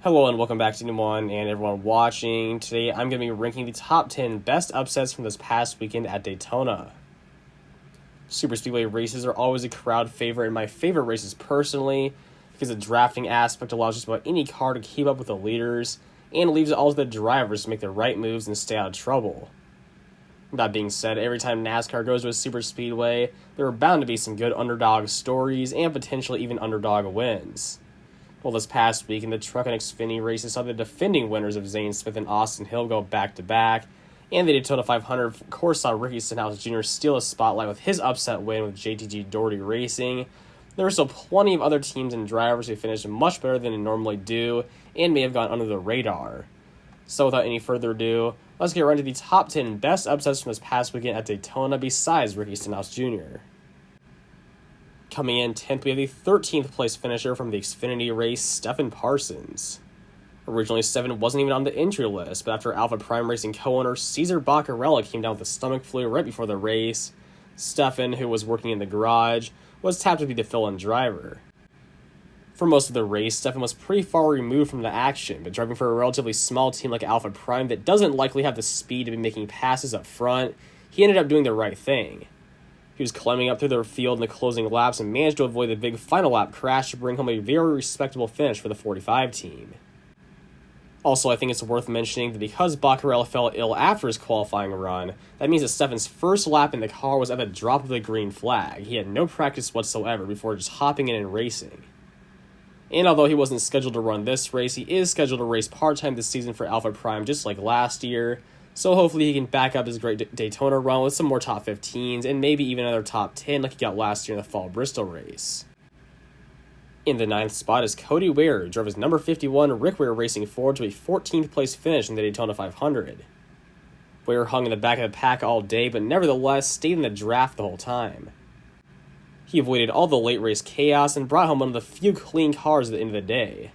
Hello and welcome back to anyone and everyone watching. Today I'm going to be ranking the top 10 best upsets from this past weekend at Daytona. Super Speedway races are always a crowd favorite and my favorite races personally because the drafting aspect allows just about any car to keep up with the leaders and leaves it all to the drivers to make the right moves and stay out of trouble. That being said, every time NASCAR goes to a super speedway, there are bound to be some good underdog stories and potentially even underdog wins. Well, this past week in the Truck and Xfinity races saw the defending winners of Zane Smith and Austin Hill go back-to-back, and the Daytona 500 of course saw Ricky Stenhouse Jr. steal a spotlight with his upset win with JTG Doherty Racing. There were still plenty of other teams and drivers who finished much better than they normally do and may have gone under the radar. So without any further ado, let's get right into the top 10 best upsets from this past weekend at Daytona besides Ricky Stenhouse Jr. Coming in 10th, we have the 13th place finisher from the Xfinity race, Stefan Parsons. Originally, Stefan wasn't even on the entry list, but after Alpha Prime Racing co-owner Cesar Baccarella came down with a stomach flu right before the race, Stefan, who was working in the garage, was tapped to be the fill-in driver. For most of the race, Stefan was pretty far removed from the action, but driving for a relatively small team like Alpha Prime that doesn't likely have the speed to be making passes up front, he ended up doing the right thing. He was climbing up through the field in the closing laps and managed to avoid the big final lap crash to bring home a very respectable finish for the 45 team. Also, I think it's worth mentioning that because Baccarella fell ill after his qualifying run, that means that Stefan's first lap in the car was at the drop of the green flag. He had no practice whatsoever before just hopping in and racing. And although he wasn't scheduled to run this race, he is scheduled to race part-time this season for Alpha Prime just like last year, so hopefully he can back up his great Daytona run with some more top 15s and maybe even another top 10 like he got last year in the fall Bristol race. In the 9th spot is Cody Ware, who drove his number 51 Rick Ware Racing Ford to a 14th place finish in the Daytona 500. Ware hung in the back of the pack all day, but nevertheless stayed in the draft the whole time. He avoided all the late race chaos and brought home one of the few clean cars at the end of the day.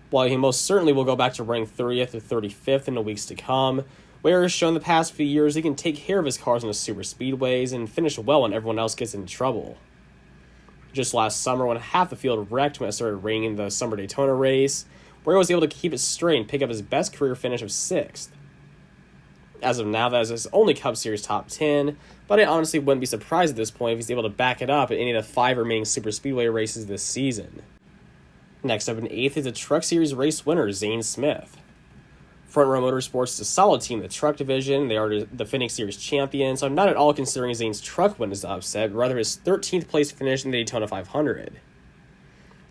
While he most certainly will go back to running 30th or 35th in the weeks to come, Ware has shown the past few years he can take care of his cars on the super speedways and finish well when everyone else gets into trouble. Just last summer, when half the field wrecked when it started raining in the summer Daytona race, Ware was able to keep it straight and pick up his best career finish of 6th. As of now, that is his only Cup Series top 10, but I honestly wouldn't be surprised at this point if he's able to back it up at any of the 5 remaining super speedway races this season. Next up in 8th is the Truck Series race winner, Zane Smith. Front Row Motorsports is a solid team in the truck division. They are the defending series champions, so I'm not at all considering Zane's truck win as the upset, but rather his 13th place finish in the Daytona 500.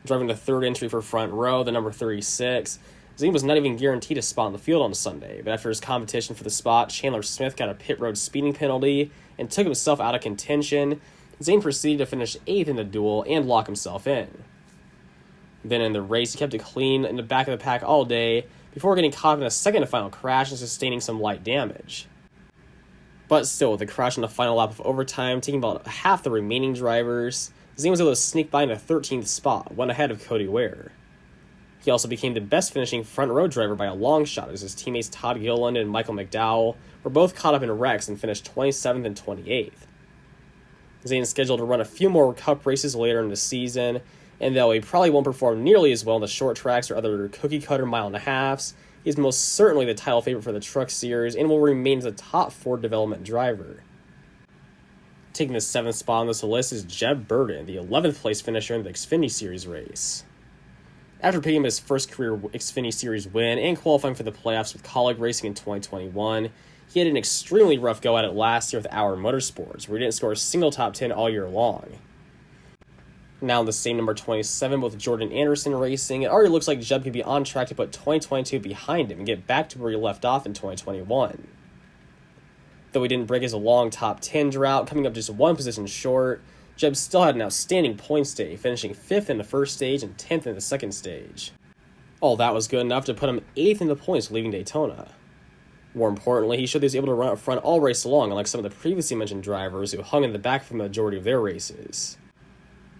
Driving the third entry for Front Row, the number 36, Zane was not even guaranteed a spot in the field on Sunday, but after his competition for the spot, Chandler Smith got a pit road speeding penalty and took himself out of contention. Zane proceeded to finish 8th in the duel and lock himself in. Then in the race, he kept it clean in the back of the pack all day before getting caught in a second and final crash and sustaining some light damage. But still, with the crash in the final lap of overtime, taking about half the remaining drivers, Zane was able to sneak by in the 13th spot, one ahead of Cody Ware. He also became the best finishing front row driver by a long shot as his teammates Todd Gilliland and Michael McDowell were both caught up in wrecks and finished 27th and 28th. Zane is scheduled to run a few more Cup races later in the season, and though he probably won't perform nearly as well in the short tracks or other cookie-cutter mile-and-a-halves, he's most certainly the title favorite for the Truck Series and will remain as a top 4 development driver. Taking the 7th spot on this list is Jeb Burton, the 11th place finisher in the Xfinity Series race. After picking up his first career Xfinity Series win and qualifying for the playoffs with Colleague Racing in 2021, he had an extremely rough go at it last year with Our Motorsports, where he didn't score a single top 10 all year long. Now in the same number 27 with Jordan Anderson Racing, it already looks like Jeb could be on track to put 2022 behind him and get back to where he left off in 2021. Though he didn't break his long top 10 drought, coming up just one position short, Jeb still had an outstanding points day, finishing 5th in the first stage and 10th in the second stage. All that was good enough to put him 8th in the points leaving Daytona. More importantly, he showed he was able to run up front all race long, unlike some of the previously mentioned drivers who hung in the back for the majority of their races.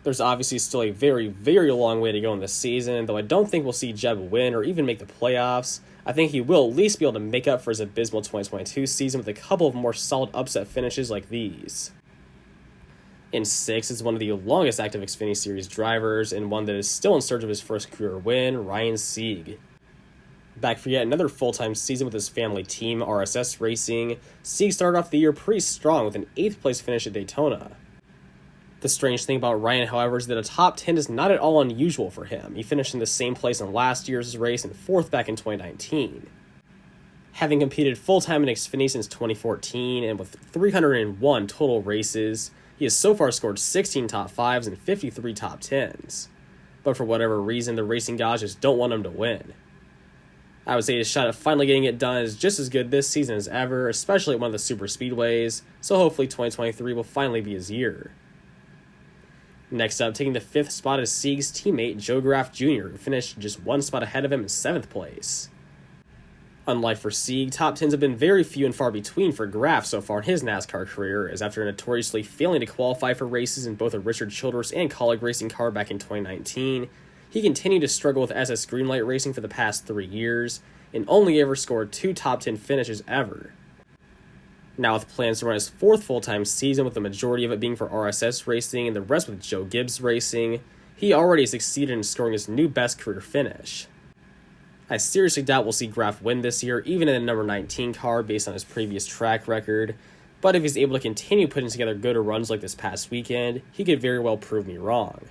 There's obviously still a very, very long way to go in this season, though I don't think we'll see Jeb win or even make the playoffs. I think he will at least be able to make up for his abysmal 2022 season with a couple of more solid upset finishes like these. And 6 is one of the longest active Xfinity Series drivers, and one that is still in search of his first career win, Ryan Sieg. Back for yet another full-time season with his family team, RSS Racing, Sieg started off the year pretty strong with an 8th place finish at Daytona. The strange thing about Ryan, however, is that a top 10 is not at all unusual for him. He finished in the same place in last year's race and 4th back in 2019. Having competed full-time in Xfinity since 2014 and with 301 total races, he has so far scored 16 top 5s and 53 top 10s. But for whatever reason, the racing gods just don't want him to win. I would say his shot at finally getting it done is just as good this season as ever, especially at one of the super speedways, so hopefully 2023 will finally be his year. Next up, taking the 5th spot is Sieg's teammate Joe Graf Jr., who finished just 1 spot ahead of him in 7th place. Unlike for Sieg, top 10s have been very few and far between for Graf so far in his NASCAR career, as after notoriously failing to qualify for races in both a Richard Childress and Colleague racing car back in 2019, he continued to struggle with SS Greenlight Racing for the past 3 years, and only ever scored 2 top 10 finishes ever. Now with plans to run his 4th full-time season, with the majority of it being for RSS Racing and the rest with Joe Gibbs Racing, he already succeeded in scoring his new best career finish. I seriously doubt we'll see Graf win this year, even in the number 19 car based on his previous track record, but if he's able to continue putting together good runs like this past weekend, he could very well prove me wrong.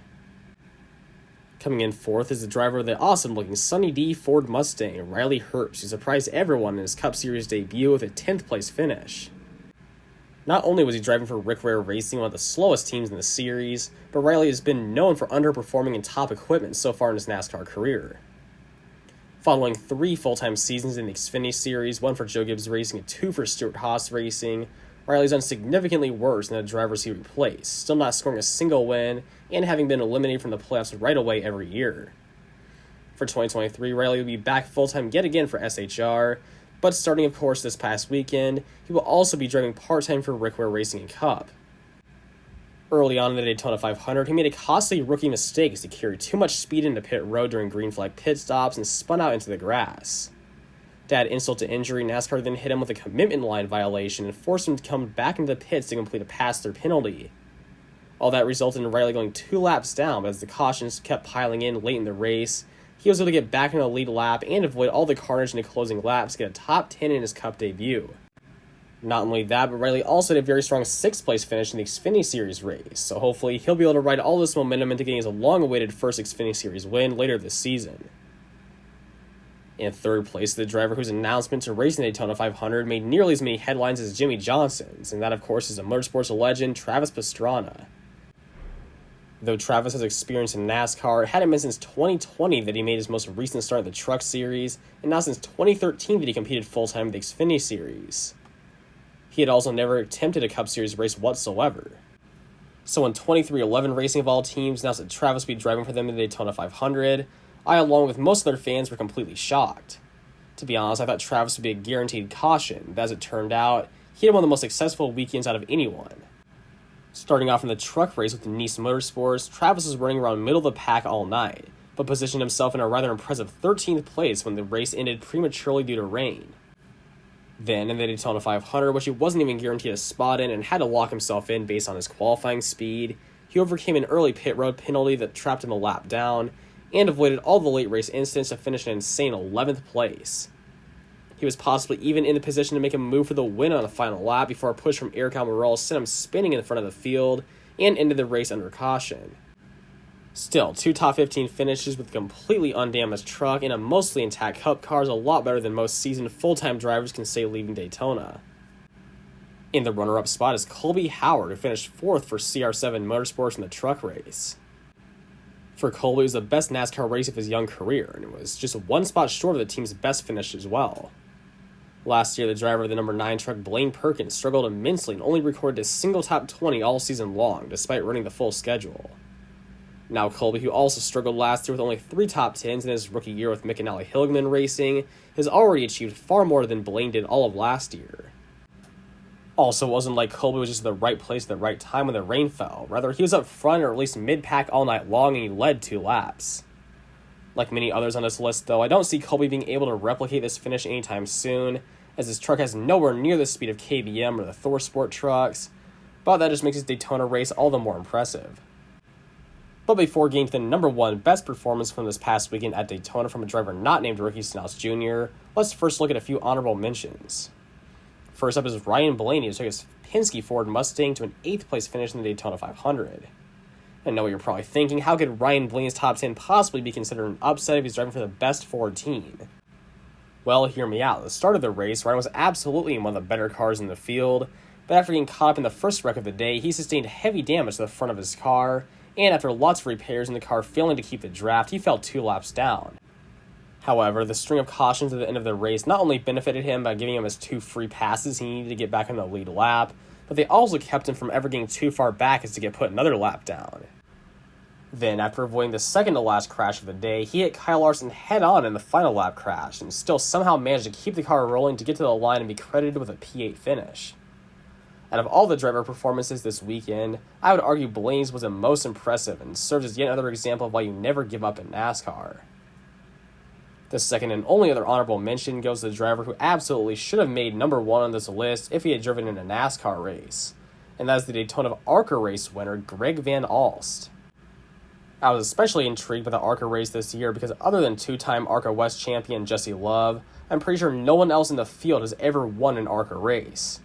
Coming in 4th is the driver of the awesome-looking Sunny D Ford Mustang, Riley Herbst, who surprised everyone in his Cup Series debut with a 10th place finish. Not only was he driving for Rick Ware Racing, one of the slowest teams in the series, but Riley has been known for underperforming in top equipment so far in his NASCAR career. Following 3 full-time seasons in the Xfinity Series, 1 for Joe Gibbs Racing and 2 for Stuart Haas Racing, Riley's done significantly worse than the drivers he replaced, still not scoring a single win, and having been eliminated from the playoffs right away every year. For 2023, Riley will be back full-time yet again for SHR, but starting of course this past weekend, he will also be driving part-time for Rick Ware Racing and Cup. Early on in the Daytona 500, he made a costly rookie mistake as he carried too much speed into pit road during green flag pit stops and spun out into the grass. To add insult to injury, NASCAR then hit him with a commitment line violation and forced him to come back into the pits to complete a pass-through penalty. All that resulted in Riley going 2 laps down, but as the cautions kept piling in late in the race, he was able to get back into the lead lap and avoid all the carnage in the closing laps to get a top 10 in his Cup debut. Not only that, but Riley also had a very strong 6th place finish in the Xfinity Series race, so hopefully he'll be able to ride all this momentum into getting his long-awaited first Xfinity Series win later this season. In 3rd place, the driver whose announcement to race in the Daytona 500 made nearly as many headlines as Jimmy Johnson's, and that of course is a motorsports legend, Travis Pastrana. Though Travis has experience in NASCAR, it hadn't been since 2020 that he made his most recent start in the Truck Series, and now since 2013 that he competed full-time in the Xfinity Series. He had also never attempted a Cup Series race whatsoever. So when 2311 Racing of all teams announced that Travis would be driving for them in the Daytona 500, I, along with most of their fans, were completely shocked. To be honest, I thought Travis would be a guaranteed caution, but as it turned out, he had one of the most successful weekends out of anyone. Starting off in the truck race with the Nice Motorsports, Travis was running around middle of the pack all night, but positioned himself in a rather impressive 13th place when the race ended prematurely due to rain. Then, in the Daytona 500, which he wasn't even guaranteed a spot in and had to lock himself in based on his qualifying speed, he overcame an early pit road penalty that trapped him a lap down, and avoided all the late race incidents to finish an insane 11th place. He was possibly even in the position to make a move for the win on the final lap before a push from Eric Almirola sent him spinning in front of the field and ended the race under caution. Still, 2 top 15 finishes with a completely undamaged truck and a mostly intact Cup car is a lot better than most seasoned full-time drivers can say leaving Daytona. In the runner-up spot is Colby Howard, who finished 4th for CR7 Motorsports in the truck race. For Colby, it was the best NASCAR race of his young career, and it was just 1 spot short of the team's best finish as well. Last year, the driver of the number 9 truck, Blaine Perkins, struggled immensely and only recorded a single top 20 all season long, despite running the full schedule. Now Colby, who also struggled last year with only 3 top 10s in his rookie year with McAnally Hilgman Racing, has already achieved far more than Blaine did all of last year. Also, it wasn't like Colby was just in the right place at the right time when the rain fell. Rather, he was up front or at least mid-pack all night long and he led 2 laps. Like many others on this list, though, I don't see Colby being able to replicate this finish anytime soon, as his truck has nowhere near the speed of KBM or the Thor Sport trucks. but that just makes his Daytona race all the more impressive. But before getting to the number one best performance from this past weekend at Daytona from a driver not named Ricky Jr., let's first look at a few honorable mentions. First up is Ryan Blaney, who took his Penske Ford Mustang to an 8th place finish in the Daytona 500. I know what you're probably thinking, how could Ryan Blaney's top 10 possibly be considered an upset if he's driving for the best Ford team? Well, hear me out. At the start of the race, Ryan was absolutely in one of the better cars in the field, but after getting caught up in the first wreck of the day, he sustained heavy damage to the front of his car, and after lots of repairs and the car failing to keep the draft, he fell 2 laps down. However, the string of cautions at the end of the race not only benefited him by giving him his 2 free passes he needed to get back on the lead lap, but they also kept him from ever getting too far back as to get put another lap down. Then, after avoiding the second-to-last crash of the day, he hit Kyle Larson head-on in the final lap crash, and still somehow managed to keep the car rolling to get to the line and be credited with a P8 finish. Out of all the driver performances this weekend, I would argue Blaney's was the most impressive and serves as yet another example of why you never give up in NASCAR. The second and only other honorable mention goes to the driver who absolutely should have made number one on this list if he had driven in a NASCAR race, and that is the Daytona ARCA race winner, Greg Van Alst. I was especially intrigued by the ARCA race this year because other than 2-time ARCA West champion Jesse Love, I'm pretty sure no one else in the field has ever won an ARCA race.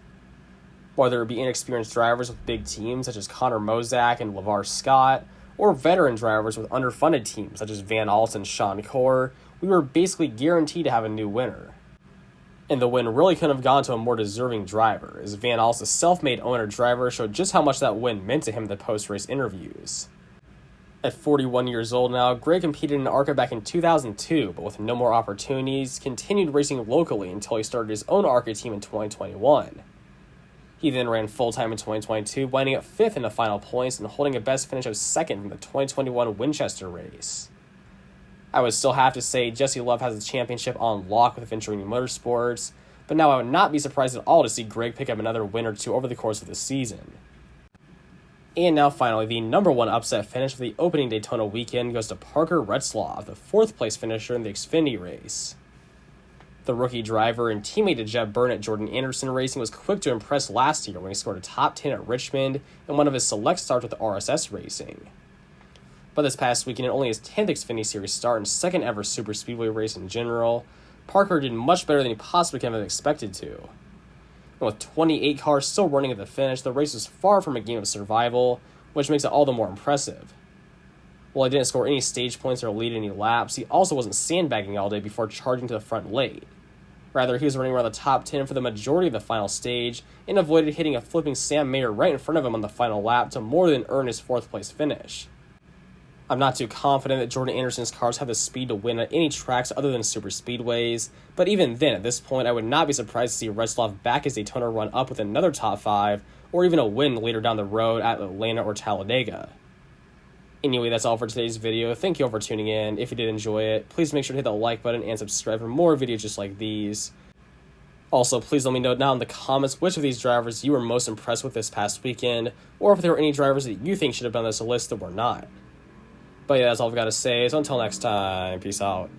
Whether it be inexperienced drivers with big teams such as Connor Mozak and LeVar Scott, or veteran drivers with underfunded teams such as Van Alst and Sean Corr, we were basically guaranteed to have a new winner. And the win really couldn't have gone to a more deserving driver, as Van Alst, a self-made owner driver, showed just how much that win meant to him in the post-race interviews. At 41 years old now, Greg competed in ARCA back in 2002, but with no more opportunities, continued racing locally until he started his own ARCA team in 2021. He then ran full-time in 2022, winding up 5th in the final points and holding a best finish of 2nd in the 2021 Winchester race. I would still have to say Jesse Love has the championship on lock with Venturini Motorsports, but now I would not be surprised at all to see Greg pick up another win or two over the course of the season. And now finally, the number one upset finish of the opening Daytona weekend goes to Parker Retzlaff, the 4th place finisher in the Xfinity race. The rookie driver and teammate to Jeb Burton at Jordan Anderson Racing was quick to impress last year when he scored a top 10 at Richmond and one of his select starts with RSS Racing. But this past weekend, in only his 10th Xfinity Series start and 2nd ever Super Speedway race in general, Parker did much better than he possibly could have expected to. And with 28 cars still running at the finish, the race was far from a game of survival, which makes it all the more impressive. While he didn't score any stage points or lead any laps, he also wasn't sandbagging all day before charging to the front late. Rather, he was running around the top 10 for the majority of the final stage and avoided hitting a flipping Sam Mayer right in front of him on the final lap to more than earn his 4th place finish. I'm not too confident that Jordan Anderson's cars have the speed to win at any tracks other than super speedways, but even then, at this point, I would not be surprised to see Retzlaff back his Daytona run up with another top 5, or even a win later down the road at Atlanta or Talladega. Anyway, that's all for today's video. Thank you all for tuning in. If you did enjoy it, please make sure to hit the like button and subscribe for more videos just like these. Also, please let me know down in the comments which of these drivers you were most impressed with this past weekend, or if there were any drivers that you think should have been on this list that were not. But yeah, that's all I've got to say, so until next time, peace out.